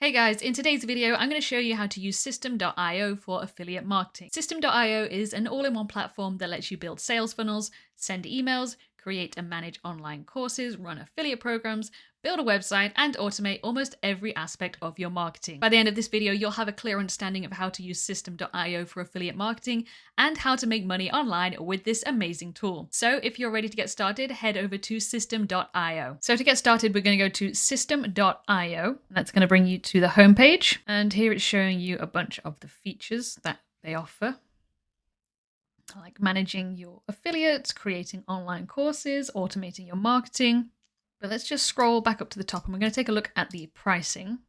Hey guys, in today's video, I'm going to show you how to use System.io for affiliate marketing. System.io is an all-in-one platform that lets you build sales funnels, send emails, create and manage online courses, run affiliate programs, build a website, and automate almost every aspect of your marketing. By the end of this video, you'll have a clear understanding of how to use System.io for affiliate marketing and how to make money online with this amazing tool. So if you're ready to get started, head over to System.io. So to get started, we're going to go to System.io. That's going to bring you to the homepage. And here it's showing you a bunch of the features that they offer, like managing your affiliates, creating online courses, automating your marketing. But let's just scroll back up to the top and we're going to take a look at the pricing.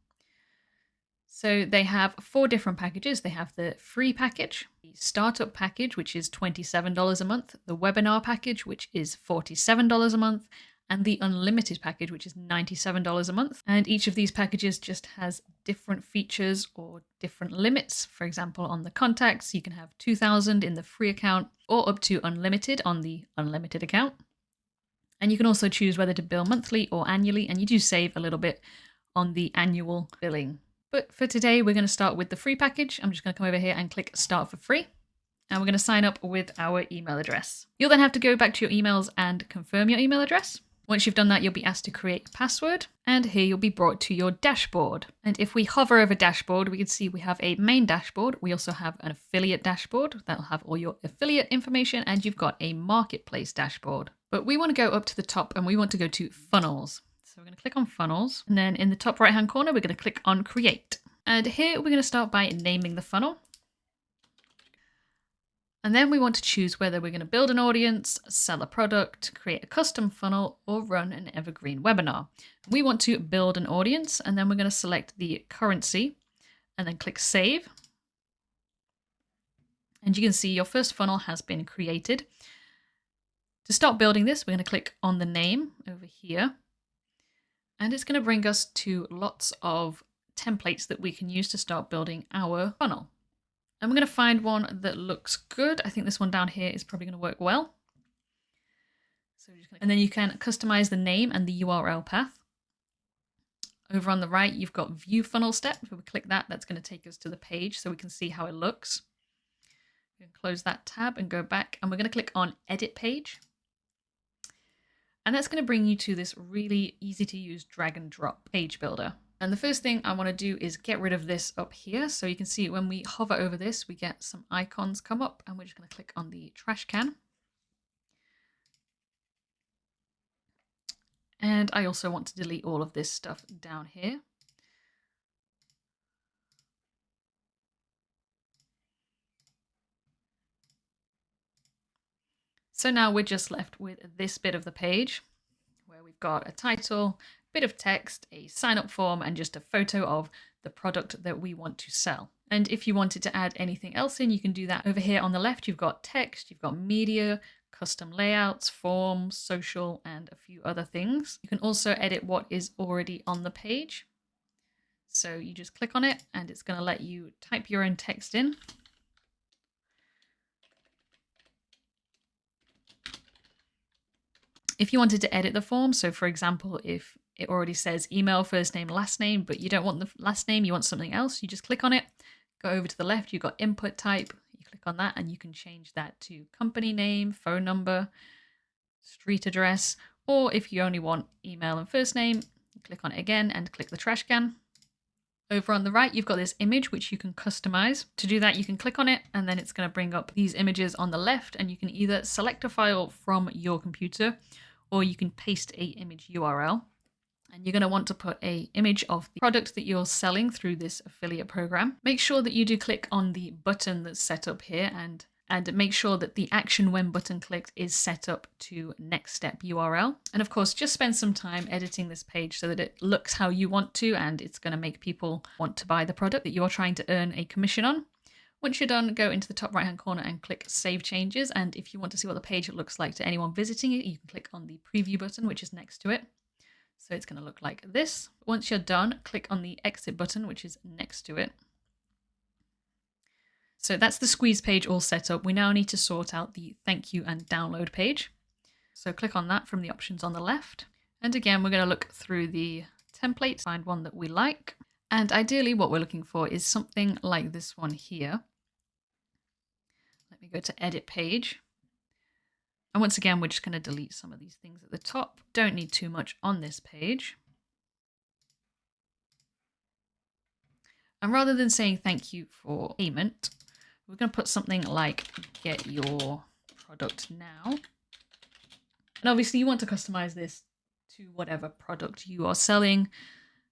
So they have 4 different packages. They have the free package, the startup package, which is $27 a month, the webinar package, which is $47 a month, and the unlimited package, which is $97 a month. And each of these packages just has different features or different limits. For example, on the contacts, you can have 2,000 in the free account or up to unlimited on the unlimited account. And you can also choose whether to bill monthly or annually, and you do save a little bit on the annual billing. But for today, we're going to start with the free package. I'm just going to come over here and click Start for Free. And we're going to sign up with our email address. You'll then have to go back to your emails and confirm your email address. Once you've done that, you'll be asked to create a password, and here you'll be brought to your dashboard. And if we hover over dashboard, we can see we have a main dashboard. We also have an affiliate dashboard that'll have all your affiliate information, and you've got a marketplace dashboard. But we want to go up to the top and we want to go to funnels. So we're going to click on funnels, and then in the top right hand corner, we're going to click on create. And here we're going to start by naming the funnel. And then we want to choose whether we're going to build an audience, sell a product, create a custom funnel, or run an evergreen webinar. We want to build an audience, and then we're going to select the currency and then click save. And you can see your first funnel has been created. To start building this, we're going to click on the name over here. And it's going to bring us to lots of templates that we can use to start building our funnel. And we're going to find one that looks good. I think this one down here is probably going to work well. And then you can customize the name and the URL path. Over on the right, you've got view funnel step. If we click that, that's going to take us to the page so we can see how it looks. We can close that tab and go back, and we're going to click on edit page. And that's going to bring you to this really easy to use drag and drop page builder. And the first thing I want to do is get rid of this up here. So you can see when we hover over this, we get some icons come up, and we're just going to click on the trash can. And I also want to delete all of this stuff down here. So now we're just left with this bit of the page where we've got a title, bit of text, a sign up form, and just a photo of the product that we want to sell. And if you wanted to add anything else in, you can do that over here on the left. You've got text, you've got media, custom layouts, forms, social, and a few other things. You can also edit what is already on the page. So you just click on it and it's going to let you type your own text in. If you wanted to edit the form, so for example, if it already says email, first name, last name, but you don't want the last name, you want something else, you just click on it, go over to the left, you've got input type, you click on that and you can change that to company name, phone number, street address, or if you only want email and first name, you click on it again and click the trash can. Over on the right, you've got this image which you can customize. To do that, you can click on it and then it's going to bring up these images on the left, and you can either select a file from your computer or you can paste a image URL. And you're going to want to put an image of the product that you're selling through this affiliate program. Make sure that you do click on the button that's set up here, and make sure that the action when button clicked is set up to next step URL. And of course, just spend some time editing this page so that it looks how you want to, and it's going to make people want to buy the product that you're trying to earn a commission on. Once you're done, go into the top right hand corner and click Save Changes. And if you want to see what the page looks like to anyone visiting it, you can click on the preview button, which is next to it. So it's going to look like this. Once you're done, click on the exit button, which is next to it. So that's the squeeze page all set up. We now need to sort out the thank you and download page. So click on that from the options on the left. And again, we're going to look through the templates, find one that we like. And ideally what we're looking for is something like this one here. Let me go to edit page. And once again, we're just going to delete some of these things at the top. Don't need too much on this page. And rather than saying thank you for payment, we're going to put something like get your product now. And obviously you want to customize this to whatever product you are selling.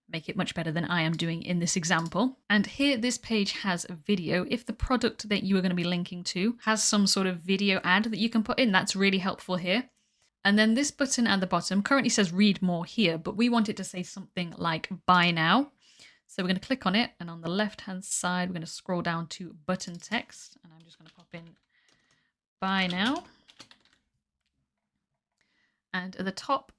Make it much better than I am doing in this example. And here this page has a video. If the product that you are going to be linking to has some sort of video ad that you can put in, that's really helpful here. And then this button at the bottom currently says read more here, but we want it to say something like buy now. So we're going to click on it, and on the left hand side we're going to scroll down to button text, and I'm just going to pop in buy now. And at the top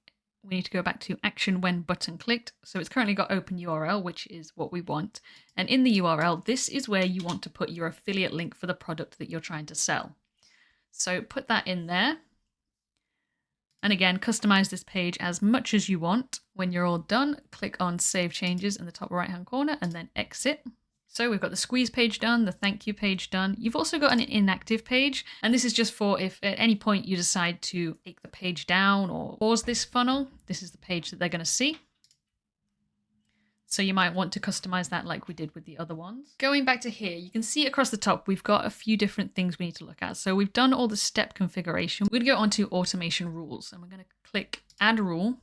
we need to go back to action when button clicked. So it's currently got open URL, which is what we want. And in the URL, this is where you want to put your affiliate link for the product that you're trying to sell. So put that in there. And again, customize this page as much as you want. When you're all done, click on Save Changes in the top right-hand corner and then exit. So we've got the squeeze page done, the thank you page done. You've also got an inactive page, and this is just for if at any point you decide to take the page down or pause this funnel, this is the page that they're going to see. So you might want to customize that like we did with the other ones. Going back to here, you can see across the top, we've got a few different things we need to look at. So we've done all the step configuration. We're going to go on to automation rules, and we're going to click add rule.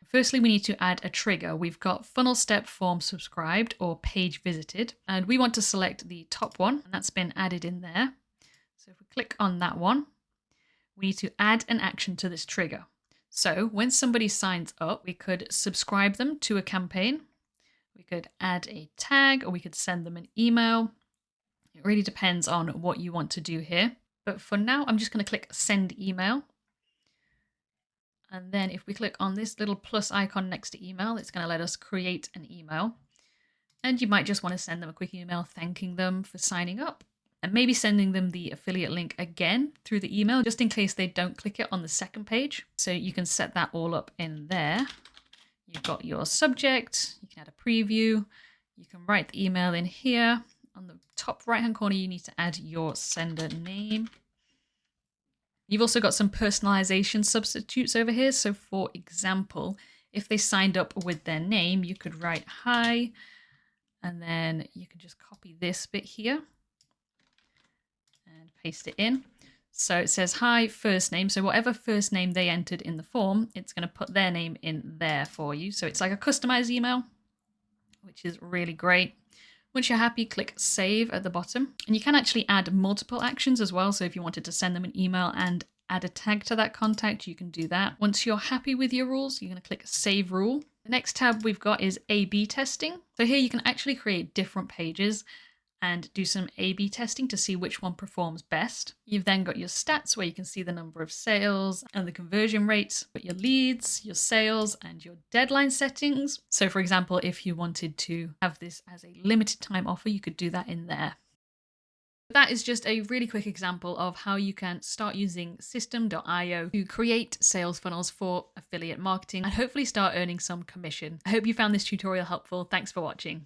Firstly, we need to add a trigger. We've got funnel step form subscribed or page visited, and we want to select the top one, and that's been added in there. So if we click on that one, we need to add an action to this trigger. So when somebody signs up, we could subscribe them to a campaign, we could add a tag, or we could send them an email. It really depends on what you want to do here. But for now, I'm just going to click send email. And then if we click on this little plus icon next to email, it's going to let us create an email. And you might just want to send them a quick email thanking them for signing up, and maybe sending them the affiliate link again through the email, just in case they don't click it on the second page. So you can set that all up in there. You've got your subject, you can add a preview, you can write the email in here. On the top right-hand corner, you need to add your sender name. You've also got some personalization substitutes over here. So for example, if they signed up with their name, you could write hi, and then you can just copy this bit here and paste it in. So it says hi, first name. So whatever first name they entered in the form, it's going to put their name in there for you. So it's like a customized email, which is really great. Once you're happy, click save at the bottom. And you can actually add multiple actions as well. So if you wanted to send them an email and add a tag to that contact, you can do that. Once you're happy with your rules, you're going to click save rule. The next tab we've got is A/B testing. So here you can actually create different pages and do some A/B testing to see which one performs best. You've then got your stats where you can see the number of sales and the conversion rates, but your leads, your sales, and your deadline settings. So for example, if you wanted to have this as a limited time offer, you could do that in there. That is just a really quick example of how you can start using System.io to create sales funnels for affiliate marketing and hopefully start earning some commission. I hope you found this tutorial helpful. Thanks for watching.